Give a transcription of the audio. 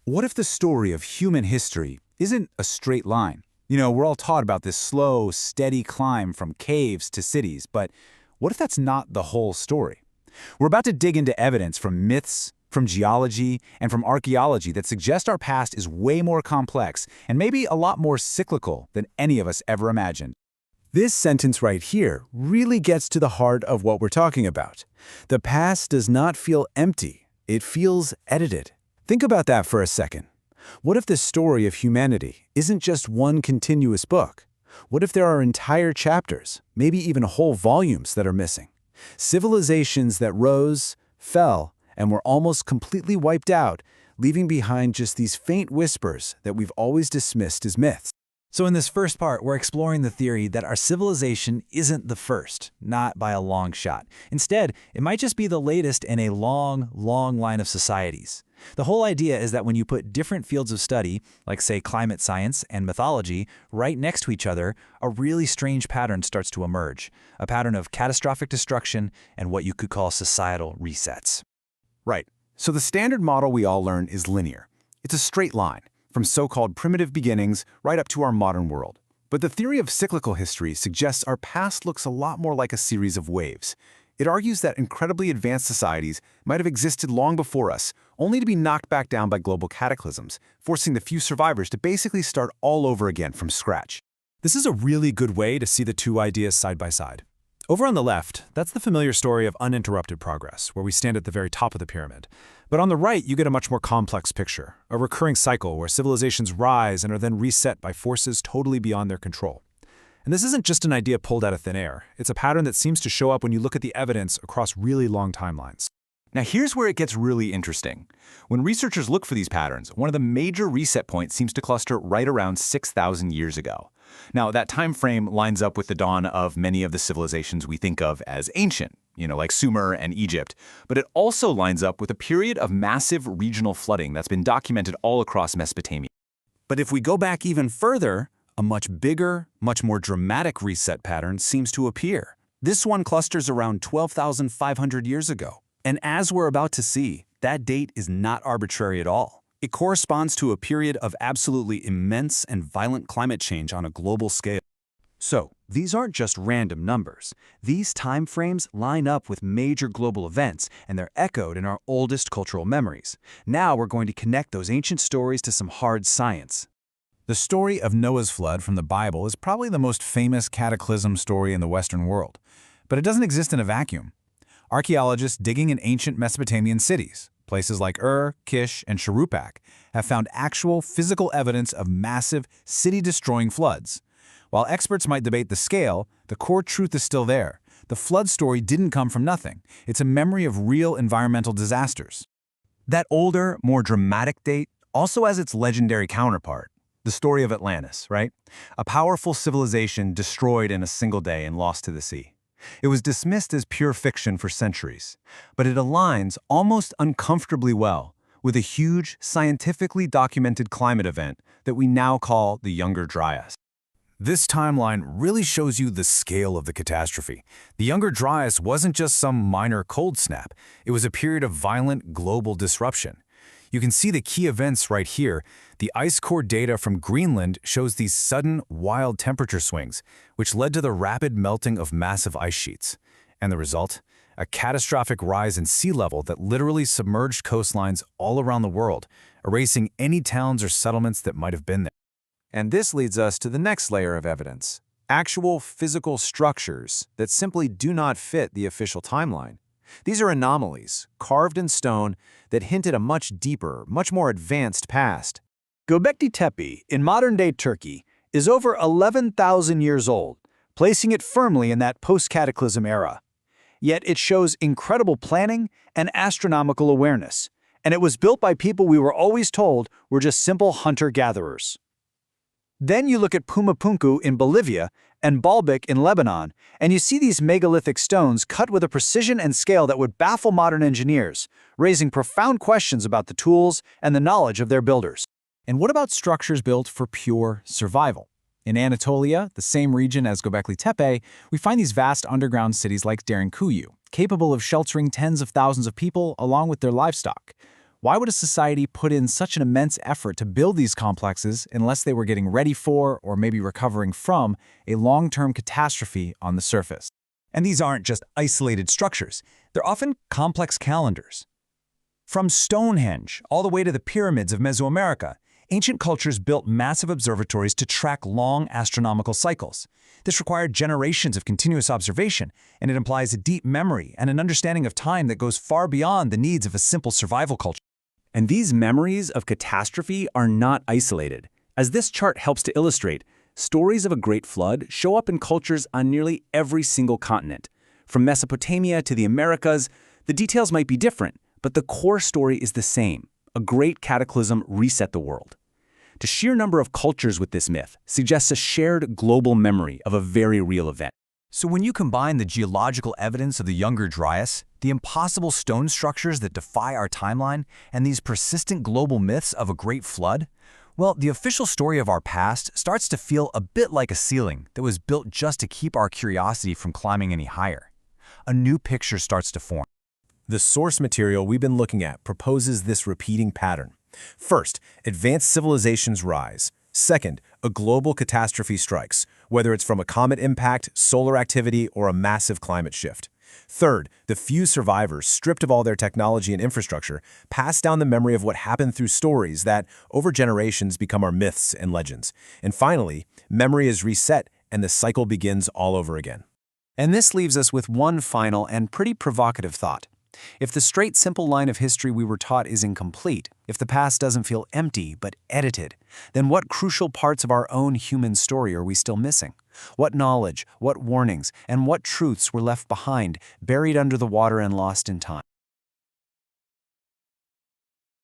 What if the story of human history isn't a straight line? We're all taught about this slow, steady climb from caves to cities, but what if that's not the whole story? We're about to dig into evidence from myths, from geology, and from archaeology that suggest our past is way more complex and maybe a lot more cyclical than any of us ever imagined. This sentence right here really gets to the heart of what we're talking about. The past does not feel empty, it feels edited. Think about that for a second. What if the story of humanity isn't just one continuous book? What if there are entire chapters, maybe even whole volumes that are missing? Civilizations that rose, fell, and were almost completely wiped out, leaving behind just these faint whispers that we've always dismissed as myths. So in this first part, we're exploring the theory that our civilization isn't the first, not by a long shot. Instead, it might just be the latest in a long, long line of societies. The whole idea is that when you put different fields of study, like say climate science and mythology, right next to each other, a really strange pattern starts to emerge. A pattern of catastrophic destruction and what you could call societal resets. Right. So the standard model we all learn is linear. It's a straight line, from so-called primitive beginnings right up to our modern world. But the theory of cyclical history suggests our past looks a lot more like a series of waves. It argues that incredibly advanced societies might have existed long before us, only to be knocked back down by global cataclysms, forcing the few survivors to basically start all over again from scratch. This is a really good way to see the two ideas side by side. Over on the left, that's the familiar story of uninterrupted progress, where we stand at the very top of the pyramid. But on the right, you get a much more complex picture, a recurring cycle where civilizations rise and are then reset by forces totally beyond their control. And this isn't just an idea pulled out of thin air. It's a pattern that seems to show up when you look at the evidence across really long timelines. Now here's where it gets really interesting. When researchers look for these patterns, one of the major reset points seems to cluster right around 6,000 years ago. Now that time frame lines up with the dawn of many of the civilizations we think of as ancient, like Sumer and Egypt, but it also lines up with a period of massive regional flooding that's been documented all across Mesopotamia. But if we go back even further, a much bigger, much more dramatic reset pattern seems to appear. This one clusters around 12,500 years ago. And as we're about to see, that date is not arbitrary at all. It corresponds to a period of absolutely immense and violent climate change on a global scale. So, these aren't just random numbers. These time frames line up with major global events, and they're echoed in our oldest cultural memories. Now we're going to connect those ancient stories to some hard science. The story of Noah's flood from the Bible is probably the most famous cataclysm story in the Western world. But it doesn't exist in a vacuum. Archaeologists digging in ancient Mesopotamian cities, places like Ur, Kish, and Shuruppak, have found actual physical evidence of massive, city-destroying floods. While experts might debate the scale, the core truth is still there. The flood story didn't come from nothing. It's a memory of real environmental disasters. That older, more dramatic date also has its legendary counterpart. The story of Atlantis, right? A powerful civilization destroyed in a single day and lost to the sea. It was dismissed as pure fiction for centuries, but it aligns almost uncomfortably well with a huge, scientifically documented climate event that we now call the Younger Dryas. This timeline really shows you the scale of the catastrophe. The Younger Dryas wasn't just some minor cold snap. It was a period of violent global disruption. You can see the key events right here. The ice core data from Greenland shows these sudden, wild temperature swings, which led to the rapid melting of massive ice sheets. And the result? A catastrophic rise in sea level that literally submerged coastlines all around the world, erasing any towns or settlements that might have been there. And this leads us to the next layer of evidence: actual physical structures that simply do not fit the official timeline. These are anomalies, carved in stone, that hint at a much deeper, much more advanced past. Göbekli Tepe, in modern-day Turkey, is over 11,000 years old, placing it firmly in that post-cataclysm era. Yet it shows incredible planning and astronomical awareness, and it was built by people we were always told were just simple hunter-gatherers. Then you look at Pumapunku in Bolivia and Baalbek in Lebanon, and you see these megalithic stones cut with a precision and scale that would baffle modern engineers, raising profound questions about the tools and the knowledge of their builders. And what about structures built for pure survival? In Anatolia, the same region as Göbekli Tepe, we find these vast underground cities like Derinkuyu, capable of sheltering tens of thousands of people along with their livestock. Why would a society put in such an immense effort to build these complexes unless they were getting ready for, or maybe recovering from, a long-term catastrophe on the surface? And these aren't just isolated structures. They're often complex calendars. From Stonehenge all the way to the pyramids of Mesoamerica, ancient cultures built massive observatories to track long astronomical cycles. This required generations of continuous observation, and it implies a deep memory and an understanding of time that goes far beyond the needs of a simple survival culture. And these memories of catastrophe are not isolated. As this chart helps to illustrate, stories of a great flood show up in cultures on nearly every single continent. From Mesopotamia to the Americas, the details might be different, but the core story is the same. A great cataclysm reset the world. The sheer number of cultures with this myth suggests a shared global memory of a very real event. So when you combine the geological evidence of the Younger Dryas, the impossible stone structures that defy our timeline, and these persistent global myths of a great flood, well, the official story of our past starts to feel a bit like a ceiling that was built just to keep our curiosity from climbing any higher. A new picture starts to form. The source material we've been looking at proposes this repeating pattern. First, advanced civilizations rise. Second, a global catastrophe strikes, whether it's from a comet impact, solar activity, or a massive climate shift. Third, the few survivors, stripped of all their technology and infrastructure, pass down the memory of what happened through stories that, over generations, become our myths and legends. And finally, memory is reset and the cycle begins all over again. And this leaves us with one final and pretty provocative thought. If the straight, simple line of history we were taught is incomplete, if the past doesn't feel empty but edited, then what crucial parts of our own human story are we still missing? What knowledge, what warnings, and what truths were left behind, buried under the water and lost in time?